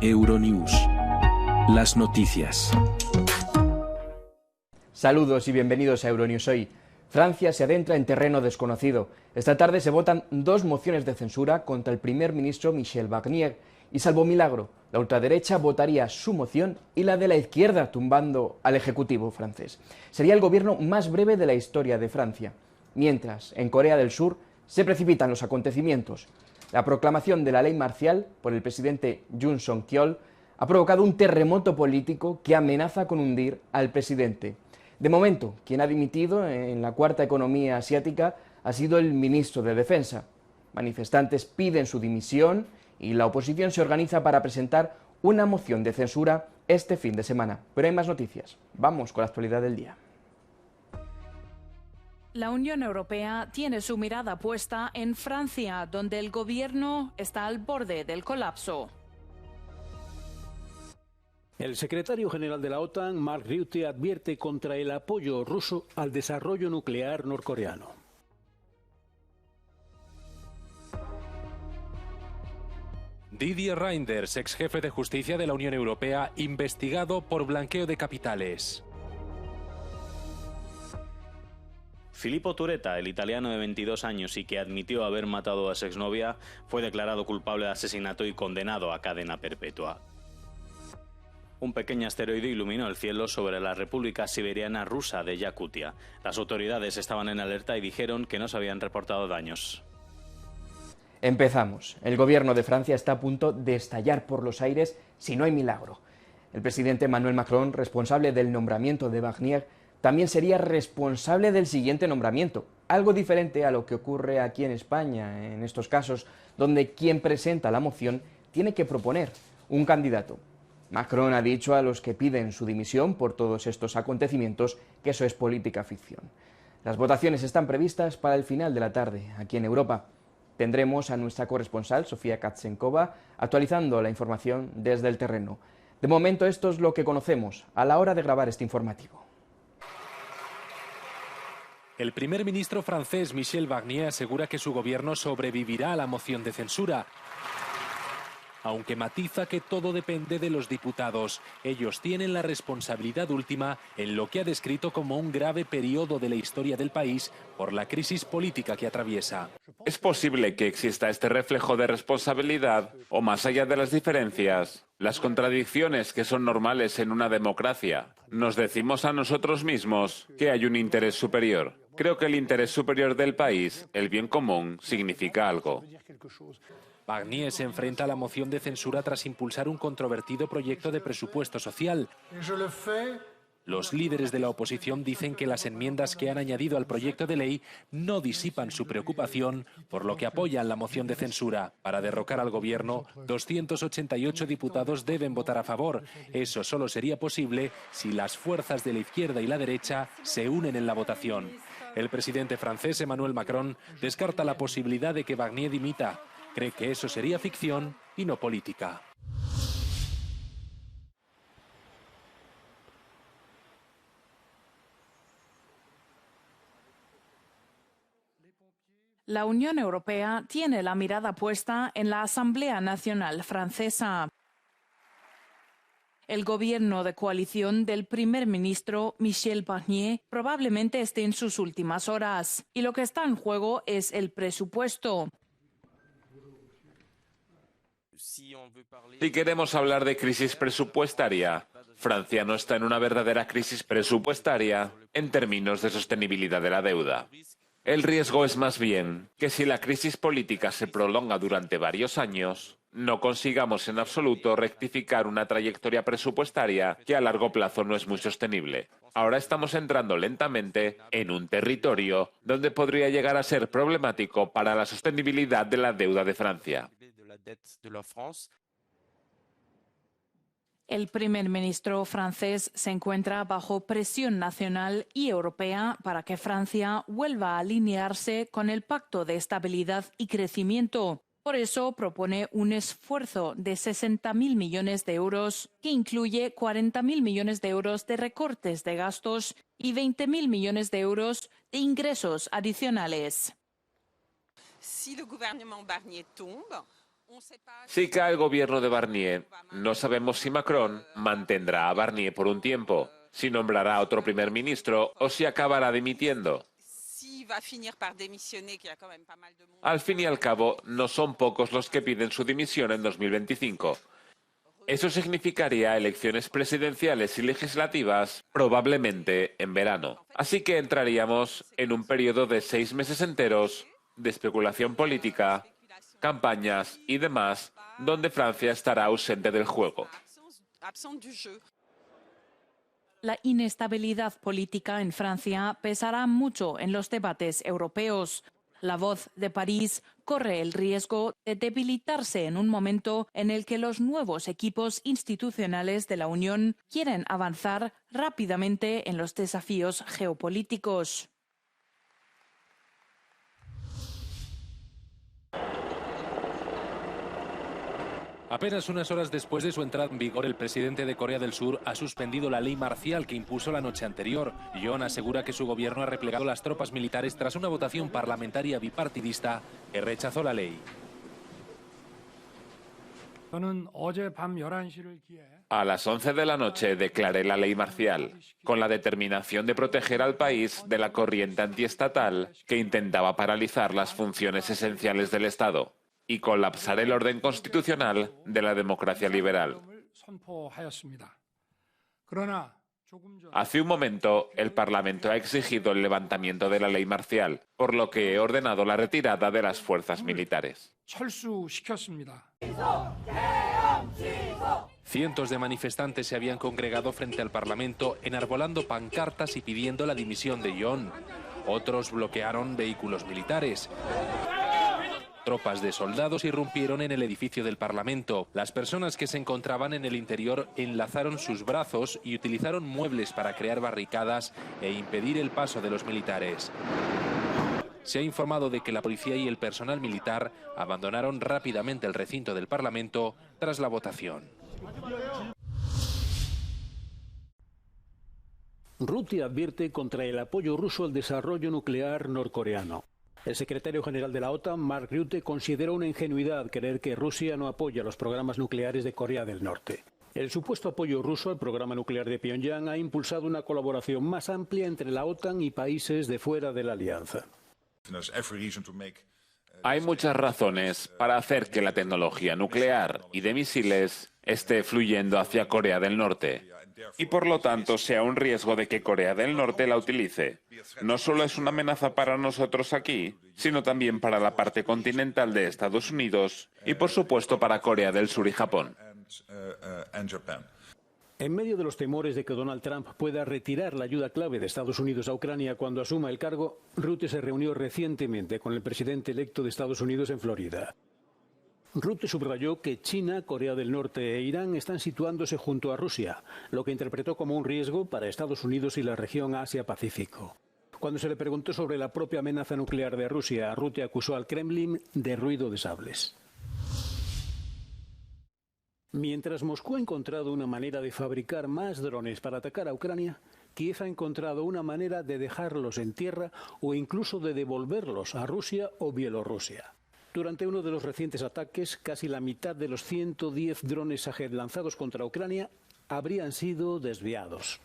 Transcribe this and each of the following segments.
Euronews. Las noticias. Saludos y bienvenidos a Euronews hoy. Francia se adentra en terreno desconocido. Esta tarde se votan dos mociones de censura contra el primer ministro Michel Barnier. Y salvo milagro, la ultraderecha votaría su moción y la de la izquierda tumbando al Ejecutivo francés. Sería el gobierno más breve de la historia de Francia. Mientras, en Corea del Sur, se precipitan los acontecimientos. La proclamación de la ley marcial por el presidente Yoon Suk-yeol ha provocado un terremoto político que amenaza con hundir al presidente. De momento, quien ha dimitido en la cuarta economía asiática ha sido el ministro de Defensa. Manifestantes piden su dimisión y la oposición se organiza para presentar una moción de censura este fin de semana. Pero hay más noticias. Vamos con la actualidad del día. La Unión Europea tiene su mirada puesta en Francia, donde el gobierno está al borde del colapso. El secretario general de la OTAN, Mark Rutte, advierte contra el apoyo ruso al desarrollo nuclear norcoreano. Didier Reynders, ex jefe de justicia de la Unión Europea, investigado por blanqueo de capitales. Filippo Turetta, el italiano de 22 años y que admitió haber matado a su exnovia, fue declarado culpable de asesinato y condenado a cadena perpetua. Un pequeño asteroide iluminó el cielo sobre la República Siberiana Rusa de Yakutia. Las autoridades estaban en alerta y dijeron que no se habían reportado daños. Empezamos. El gobierno de Francia está a punto de estallar por los aires si no hay milagro. El presidente Emmanuel Macron, responsable del nombramiento de Barnier, también sería responsable del siguiente nombramiento, algo diferente a lo que ocurre aquí en España, en estos casos, donde quien presenta la moción tiene que proponer un candidato. Macron ha dicho a los que piden su dimisión por todos estos acontecimientos que eso es política ficción. Las votaciones están previstas para el final de la tarde, aquí en Europa. Tendremos a nuestra corresponsal, Sofía Katsenkova, actualizando la información desde el terreno. De momento esto es lo que conocemos a la hora de grabar este informativo. El primer ministro francés Michel Barnier asegura que su gobierno sobrevivirá a la moción de censura, aunque matiza que todo depende de los diputados. Ellos tienen la responsabilidad última en lo que ha descrito como un grave periodo de la historia del país por la crisis política que atraviesa. Es posible que exista este reflejo de responsabilidad o más allá de las diferencias, las contradicciones que son normales en una democracia. Nos decimos a nosotros mismos que hay un interés superior. Creo que el interés superior del país, el bien común, significa algo. Barnier se enfrenta a la moción de censura tras impulsar un controvertido proyecto de presupuesto social. Los líderes de la oposición dicen que las enmiendas que han añadido al proyecto de ley no disipan su preocupación, por lo que apoyan la moción de censura. Para derrocar al gobierno, 288 diputados deben votar a favor. Eso solo sería posible si las fuerzas de la izquierda y la derecha se unen en la votación. El presidente francés Emmanuel Macron descarta la posibilidad de que Barnier dimita. Cree que eso sería ficción y no política. La Unión Europea tiene la mirada puesta en la Asamblea Nacional Francesa. El gobierno de coalición del primer ministro Michel Barnier probablemente esté en sus últimas horas, y lo que está en juego es el presupuesto. Si queremos hablar de crisis presupuestaria, Francia no está en una verdadera crisis presupuestaria en términos de sostenibilidad de la deuda. El riesgo es más bien que si la crisis política se prolonga durante varios años, no consigamos en absoluto rectificar una trayectoria presupuestaria que a largo plazo no es muy sostenible. Ahora estamos entrando lentamente en un territorio donde podría llegar a ser problemático para la sostenibilidad de la deuda de Francia. El primer ministro francés se encuentra bajo presión nacional y europea para que Francia vuelva a alinearse con el Pacto de Estabilidad y Crecimiento. Por eso propone un esfuerzo de 60.000 millones de euros, que incluye 40.000 millones de euros de recortes de gastos y 20.000 millones de euros de ingresos adicionales. Si el gobierno Barnier tombe, Si cae el gobierno de Barnier, no sabemos si Macron mantendrá a Barnier por un tiempo, si nombrará a otro primer ministro o si acabará dimitiendo. Al fin y al cabo, no son pocos los que piden su dimisión en 2025. Eso significaría elecciones presidenciales y legislativas probablemente en verano. Así que entraríamos en un periodo de 6 meses enteros de especulación política, campañas y demás, donde Francia estará ausente del juego. La inestabilidad política en Francia pesará mucho en los debates europeos. La Voz de París corre el riesgo de debilitarse en un momento en el que los nuevos equipos institucionales de la Unión quieren avanzar rápidamente en los desafíos geopolíticos. Apenas unas horas después de su entrada en vigor, el presidente de Corea del Sur ha suspendido la ley marcial que impuso la noche anterior. Yoon asegura que su gobierno ha replegado las tropas militares tras una votación parlamentaria bipartidista que rechazó la ley. A las 11 de la noche declaré la ley marcial, con la determinación de proteger al país de la corriente antiestatal que intentaba paralizar las funciones esenciales del Estado y colapsar el orden constitucional de la democracia liberal. Hace un momento, el Parlamento ha exigido el levantamiento de la ley marcial, por lo que he ordenado la retirada de las fuerzas militares. Cientos de manifestantes se habían congregado frente al Parlamento enarbolando pancartas y pidiendo la dimisión de Yoon. Otros bloquearon vehículos militares. Tropas de soldados irrumpieron en el edificio del Parlamento. Las personas que se encontraban en el interior enlazaron sus brazos y utilizaron muebles para crear barricadas e impedir el paso de los militares. Se ha informado de que la policía y el personal militar abandonaron rápidamente el recinto del Parlamento tras la votación. Rusia advierte contra el apoyo ruso al desarrollo nuclear norcoreano. El secretario general de la OTAN, Mark Rutte, considera una ingenuidad creer que Rusia no apoya los programas nucleares de Corea del Norte. El supuesto apoyo ruso al programa nuclear de Pyongyang ha impulsado una colaboración más amplia entre la OTAN y países de fuera de la alianza. Hay muchas razones para hacer que la tecnología nuclear y de misiles esté fluyendo hacia Corea del Norte y por lo tanto sea un riesgo de que Corea del Norte la utilice. No solo es una amenaza para nosotros aquí, sino también para la parte continental de Estados Unidos y por supuesto para Corea del Sur y Japón. En medio de los temores de que Donald Trump pueda retirar la ayuda clave de Estados Unidos a Ucrania cuando asuma el cargo, Rutte se reunió recientemente con el presidente electo de Estados Unidos en Florida. Rutte subrayó que China, Corea del Norte e Irán están situándose junto a Rusia, lo que interpretó como un riesgo para Estados Unidos y la región Asia-Pacífico. Cuando se le preguntó sobre la propia amenaza nuclear de Rusia, Rutte acusó al Kremlin de ruido de sables. Mientras Moscú ha encontrado una manera de fabricar más drones para atacar a Ucrania, Kiev ha encontrado una manera de dejarlos en tierra o incluso de devolverlos a Rusia o Bielorrusia. Durante uno de los recientes ataques, casi la mitad de los 110 drones Shahed lanzados contra Ucrania habrían sido desviados.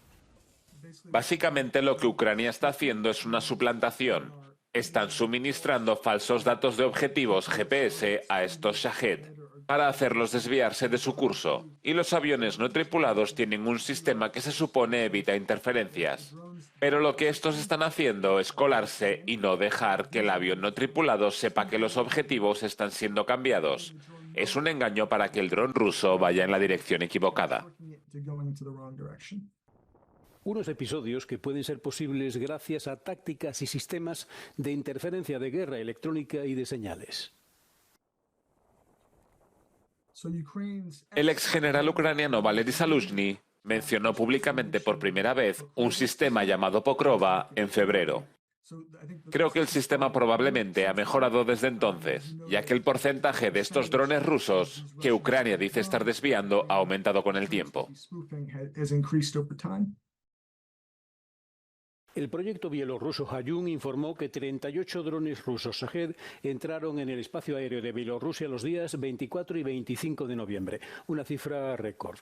Básicamente lo que Ucrania está haciendo es una suplantación. Están suministrando falsos datos de objetivos GPS a estos Shahed para hacerlos desviarse de su curso. Y los aviones no tripulados tienen un sistema que se supone evita interferencias. Pero lo que estos están haciendo es colarse y no dejar que el avión no tripulado sepa que los objetivos están siendo cambiados. Es un engaño para que el dron ruso vaya en la dirección equivocada. Unos episodios que pueden ser posibles gracias a tácticas y sistemas de interferencia de guerra electrónica y de señales. El ex general ucraniano Valery Zaluzhny mencionó públicamente por primera vez un sistema llamado Pokrova en febrero. Creo que el sistema probablemente ha mejorado desde entonces, ya que el porcentaje de estos drones rusos que Ucrania dice estar desviando ha aumentado con el tiempo. El proyecto bielorruso Hayun informó que 38 drones rusos Shahed entraron en el espacio aéreo de Bielorrusia los días 24 y 25 de noviembre, una cifra récord.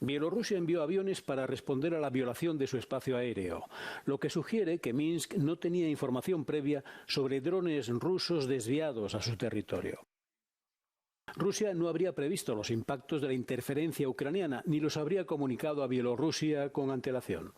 Bielorrusia envió aviones para responder a la violación de su espacio aéreo, lo que sugiere que Minsk no tenía información previa sobre drones rusos desviados a su territorio. Rusia no habría previsto los impactos de la interferencia ucraniana ni los habría comunicado a Bielorrusia con antelación.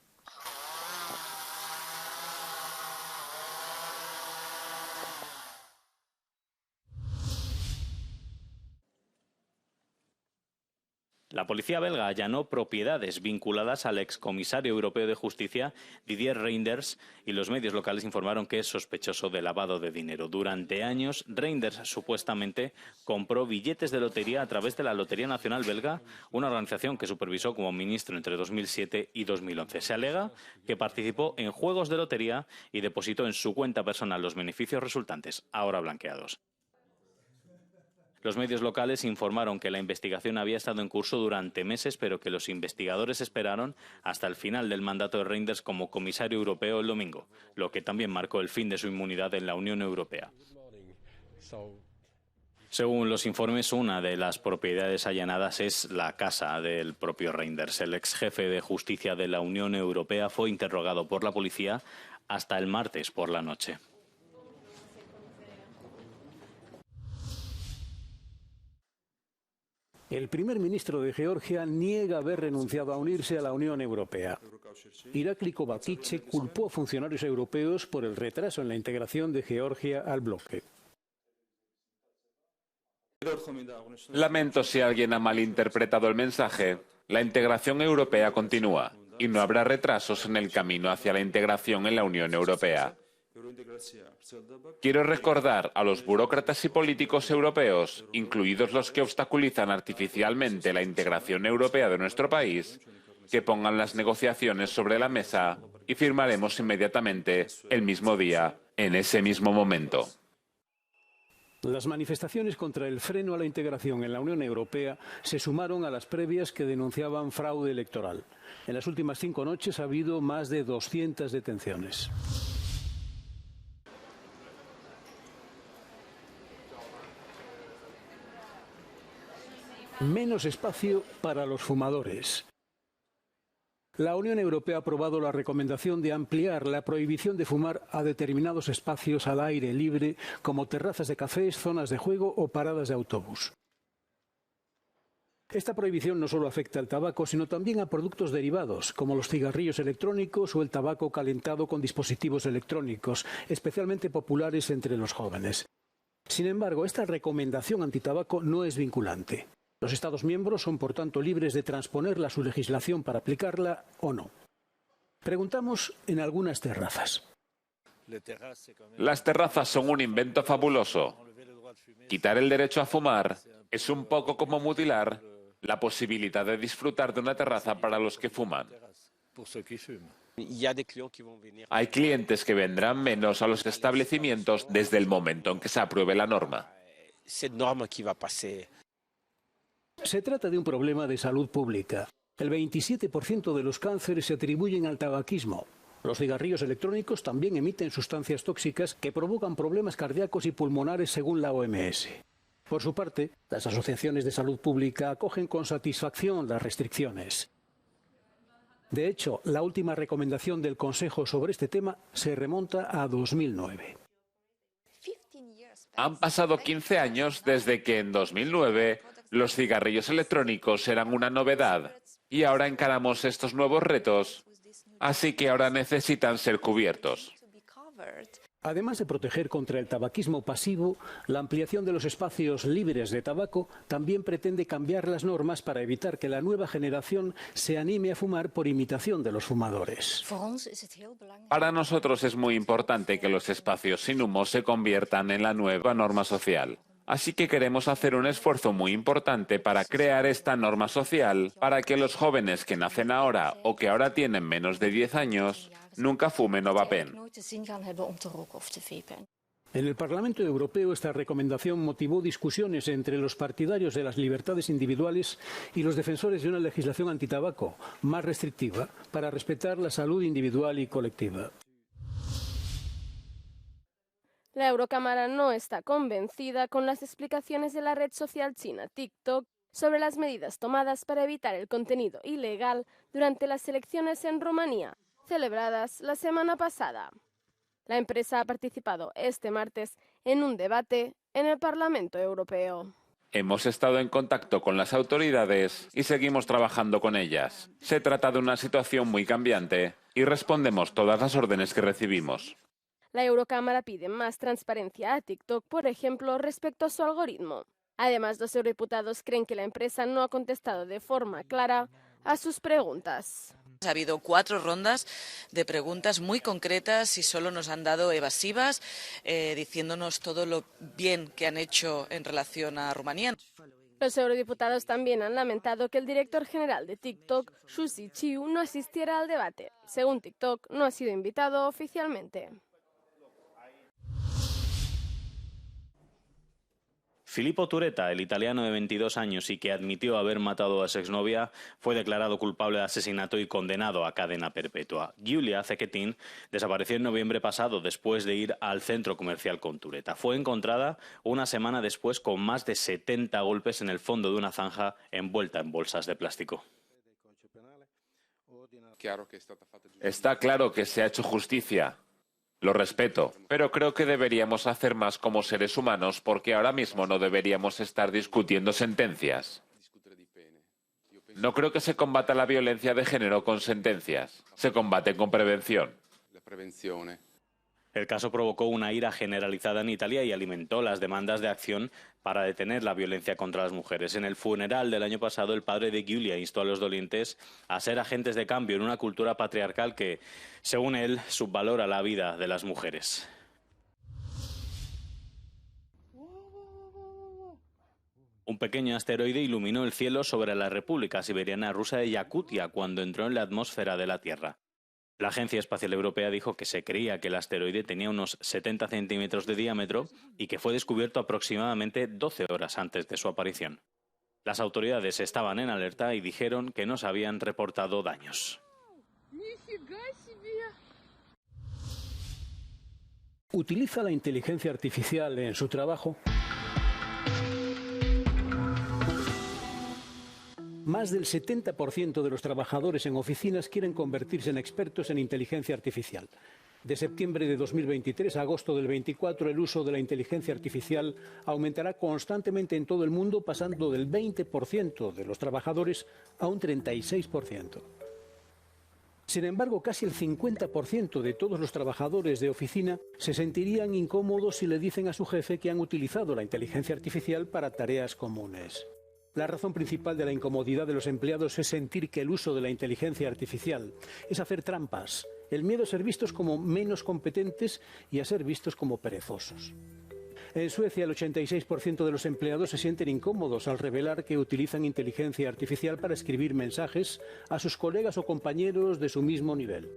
La policía belga allanó propiedades vinculadas al excomisario europeo de justicia Didier Reynders y los medios locales informaron que es sospechoso de lavado de dinero. Durante años, Reynders supuestamente compró billetes de lotería a través de la Lotería Nacional Belga, una organización que supervisó como ministro entre 2007 y 2011. Se alega que participó en juegos de lotería y depositó en su cuenta personal los beneficios resultantes, ahora blanqueados. Los medios locales informaron que la investigación había estado en curso durante meses, pero que los investigadores esperaron hasta el final del mandato de Reynders como comisario europeo el domingo, lo que también marcó el fin de su inmunidad en la Unión Europea. Según los informes, una de las propiedades allanadas es la casa del propio Reynders. El ex jefe de justicia de la Unión Europea fue interrogado por la policía hasta el martes por la noche. El primer ministro de Georgia niega haber renunciado a unirse a la Unión Europea. Irakli Kovačić culpó a funcionarios europeos por el retraso en la integración de Georgia al bloque. Lamento si alguien ha malinterpretado el mensaje. La integración europea continúa y no habrá retrasos en el camino hacia la integración en la Unión Europea. Quiero recordar a los burócratas y políticos europeos, incluidos los que obstaculizan artificialmente la integración europea de nuestro país, que pongan las negociaciones sobre la mesa y firmaremos inmediatamente, el mismo día, en ese mismo momento. Las manifestaciones contra el freno a la integración en la Unión Europea se sumaron a las previas que denunciaban fraude electoral. En las últimas 5 noches ha habido más de 200 detenciones. Menos espacio para los fumadores. La Unión Europea ha aprobado la recomendación de ampliar la prohibición de fumar a determinados espacios al aire libre, como terrazas de cafés, zonas de juego o paradas de autobús. Esta prohibición no solo afecta al tabaco, sino también a productos derivados, como los cigarrillos electrónicos o el tabaco calentado con dispositivos electrónicos, especialmente populares entre los jóvenes. Sin embargo, esta recomendación antitabaco no es vinculante. Los Estados miembros son, por tanto, libres de transponerla a su legislación para aplicarla o no. Preguntamos en algunas terrazas. Las terrazas son un invento fabuloso. Quitar el derecho a fumar es un poco como mutilar la posibilidad de disfrutar de una terraza para los que fuman. Hay clientes que vendrán menos a los establecimientos desde el momento en que se apruebe la norma. Se trata de un problema de salud pública. El 27% de los cánceres se atribuyen al tabaquismo. Los cigarrillos electrónicos también emiten sustancias tóxicas que provocan problemas cardíacos y pulmonares según la OMS. Por su parte, las asociaciones de salud pública acogen con satisfacción las restricciones. De hecho, la última recomendación del Consejo sobre este tema se remonta a 2009. Han pasado 15 años desde que en 2009 los cigarrillos electrónicos eran una novedad y ahora encaramos estos nuevos retos, así que ahora necesitan ser cubiertos. Además de proteger contra el tabaquismo pasivo, la ampliación de los espacios libres de tabaco también pretende cambiar las normas para evitar que la nueva generación se anime a fumar por imitación de los fumadores. Para nosotros es muy importante que los espacios sin humo se conviertan en la nueva norma social. Así que queremos hacer un esfuerzo muy importante para crear esta norma social para que los jóvenes que nacen ahora o que ahora tienen menos de 10 años nunca fumen o vapen. En el Parlamento Europeo esta recomendación motivó discusiones entre los partidarios de las libertades individuales y los defensores de una legislación antitabaco más restrictiva para respetar la salud individual y colectiva. La Eurocámara no está convencida con las explicaciones de la red social china TikTok sobre las medidas tomadas para evitar el contenido ilegal durante las elecciones en Rumanía, celebradas la semana pasada. La empresa ha participado este martes en un debate en el Parlamento Europeo. Hemos estado en contacto con las autoridades y seguimos trabajando con ellas. Se trata de una situación muy cambiante y respondemos todas las órdenes que recibimos. La Eurocámara pide más transparencia a TikTok, por ejemplo, respecto a su algoritmo. Además, los eurodiputados creen que la empresa no ha contestado de forma clara a sus preguntas. Ha habido 4 rondas de preguntas muy concretas y solo nos han dado evasivas, diciéndonos todo lo bien que han hecho en relación a Rumanía. Los eurodiputados también han lamentado que el director general de TikTok, Xu Ziqiu, no asistiera al debate. Según TikTok, no ha sido invitado oficialmente. Filippo Turetta, el italiano de 22 años y que admitió haber matado a su exnovia, fue declarado culpable de asesinato y condenado a cadena perpetua. Giulia Cecchettin desapareció en noviembre pasado después de ir al centro comercial con Turetta. Fue encontrada una semana después con más de 70 golpes en el fondo de una zanja envuelta en bolsas de plástico. Está claro que se ha hecho justicia. Lo respeto, pero creo que deberíamos hacer más como seres humanos porque ahora mismo no deberíamos estar discutiendo sentencias. No creo que se combata la violencia de género con sentencias, se combate con prevención. El caso provocó una ira generalizada en Italia y alimentó las demandas de acción para detener la violencia contra las mujeres. En el funeral del año pasado, el padre de Giulia instó a los dolientes a ser agentes de cambio en una cultura patriarcal que, según él, subvalora la vida de las mujeres. Un pequeño asteroide iluminó el cielo sobre la República Siberiana Rusa de Yakutia cuando entró en la atmósfera de la Tierra. La Agencia Espacial Europea dijo que se creía que el asteroide tenía unos 70 centímetros de diámetro y que fue descubierto aproximadamente 12 horas antes de su aparición. Las autoridades estaban en alerta y dijeron que no se habían reportado daños. ¿Utiliza la inteligencia artificial en su trabajo? Más del 70% de los trabajadores en oficinas quieren convertirse en expertos en inteligencia artificial. De septiembre de 2023 a agosto del 24, el uso de la inteligencia artificial aumentará constantemente en todo el mundo, pasando del 20% de los trabajadores a un 36%. Sin embargo, casi el 50% de todos los trabajadores de oficina se sentirían incómodos si le dicen a su jefe que han utilizado la inteligencia artificial para tareas comunes. La razón principal de la incomodidad de los empleados es sentir que el uso de la inteligencia artificial es hacer trampas, el miedo a ser vistos como menos competentes y a ser vistos como perezosos. En Suecia, el 86% de los empleados se sienten incómodos al revelar que utilizan inteligencia artificial para escribir mensajes a sus colegas o compañeros de su mismo nivel.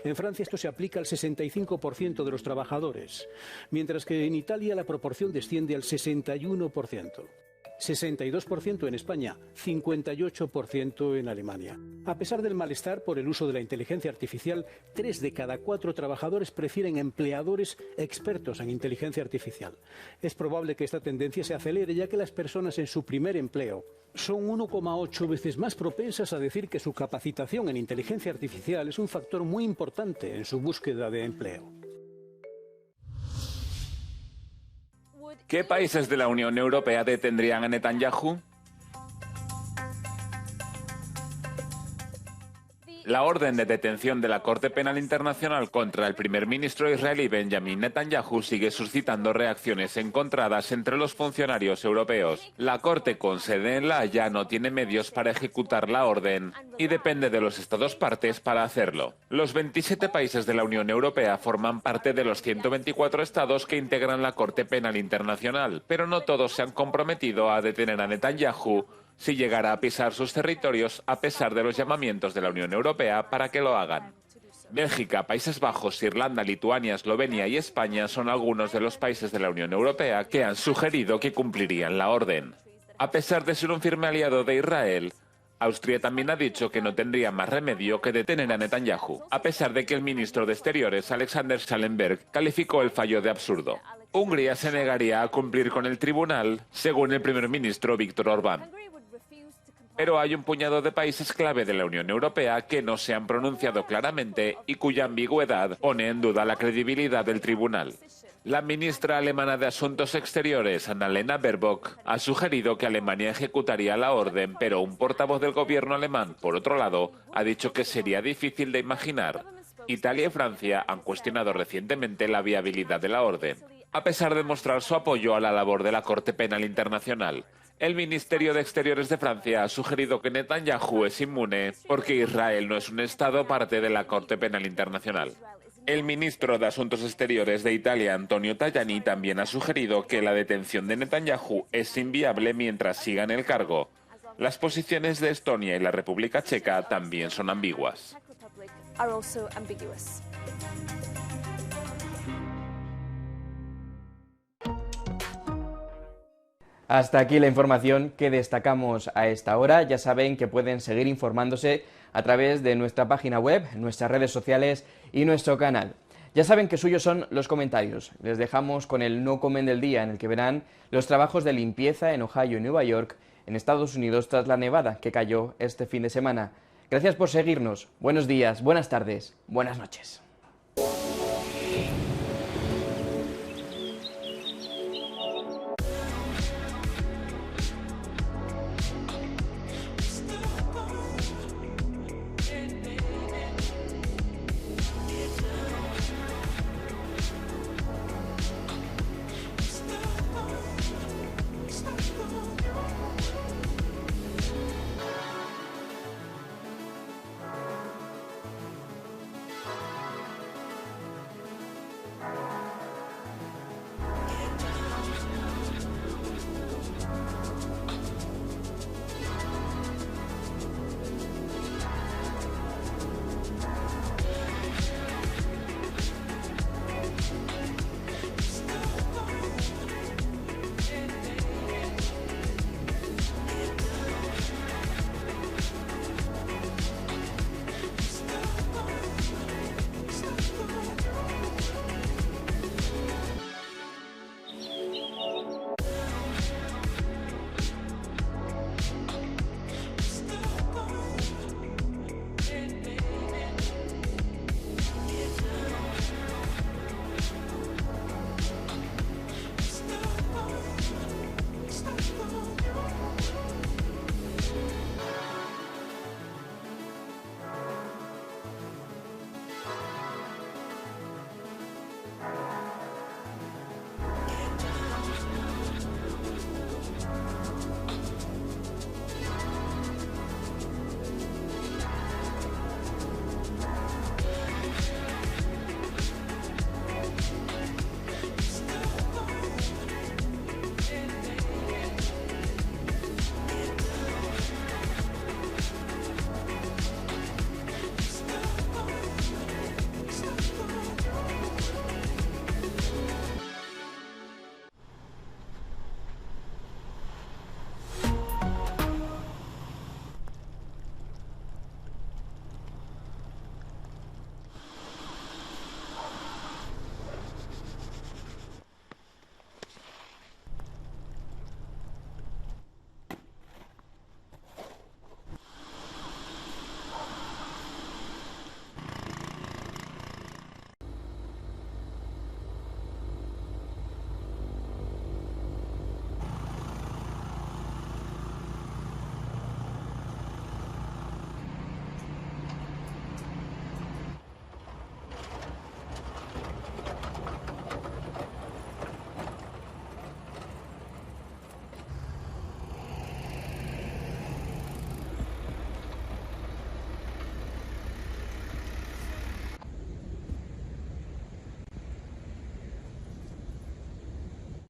En Francia esto se aplica al 65% de los trabajadores, mientras que en Italia la proporción desciende al 61%. 62% en España, 58% en Alemania. A pesar del malestar por el uso de la inteligencia artificial, 3 de cada 4 trabajadores prefieren empleadores expertos en inteligencia artificial. Es probable que esta tendencia se acelere, ya que las personas en su primer empleo son 1,8 veces más propensas a decir que su capacitación en inteligencia artificial es un factor muy importante en su búsqueda de empleo. ¿Qué países de la Unión Europea detendrían a Netanyahu? La orden de detención de la Corte Penal Internacional contra el primer ministro israelí Benjamin Netanyahu sigue suscitando reacciones encontradas entre los funcionarios europeos. La Corte, con sede en La Haya, no tiene medios para ejecutar la orden y depende de los Estados partes para hacerlo. Los 27 países de la Unión Europea forman parte de los 124 estados que integran la Corte Penal Internacional, pero no todos se han comprometido a detener a Netanyahu si llegara a pisar sus territorios, a pesar de los llamamientos de la Unión Europea para que lo hagan. Bélgica, Países Bajos, Irlanda, Lituania, Eslovenia y España son algunos de los países de la Unión Europea que han sugerido que cumplirían la orden. A pesar de ser un firme aliado de Israel, Austria también ha dicho que no tendría más remedio que detener a Netanyahu, a pesar de que el ministro de Exteriores, Alexander Schallenberg, calificó el fallo de absurdo. Hungría se negaría a cumplir con el tribunal, según el primer ministro Viktor Orbán. Pero hay un puñado de países clave de la Unión Europea que no se han pronunciado claramente y cuya ambigüedad pone en duda la credibilidad del tribunal. La ministra alemana de Asuntos Exteriores, Annalena Baerbock, ha sugerido que Alemania ejecutaría la orden, pero un portavoz del gobierno alemán, por otro lado, ha dicho que sería difícil de imaginar. Italia y Francia han cuestionado recientemente la viabilidad de la orden, a pesar de mostrar su apoyo a la labor de la Corte Penal Internacional. El Ministerio de Exteriores de Francia ha sugerido que Netanyahu es inmune porque Israel no es un Estado parte de la Corte Penal Internacional. El ministro de Asuntos Exteriores de Italia, Antonio Tajani, también ha sugerido que la detención de Netanyahu es inviable mientras siga en el cargo. Las posiciones de Estonia y la República Checa también son ambiguas. Hasta aquí la información que destacamos a esta hora. Ya saben que pueden seguir informándose a través de nuestra página web, nuestras redes sociales y nuestro canal. Ya saben que suyos son los comentarios. Les dejamos con el No Comen del día, en el que verán los trabajos de limpieza en Ohio y Nueva York, en Estados Unidos, tras la nevada que cayó este fin de semana. Gracias por seguirnos. Buenos días, buenas tardes, buenas noches.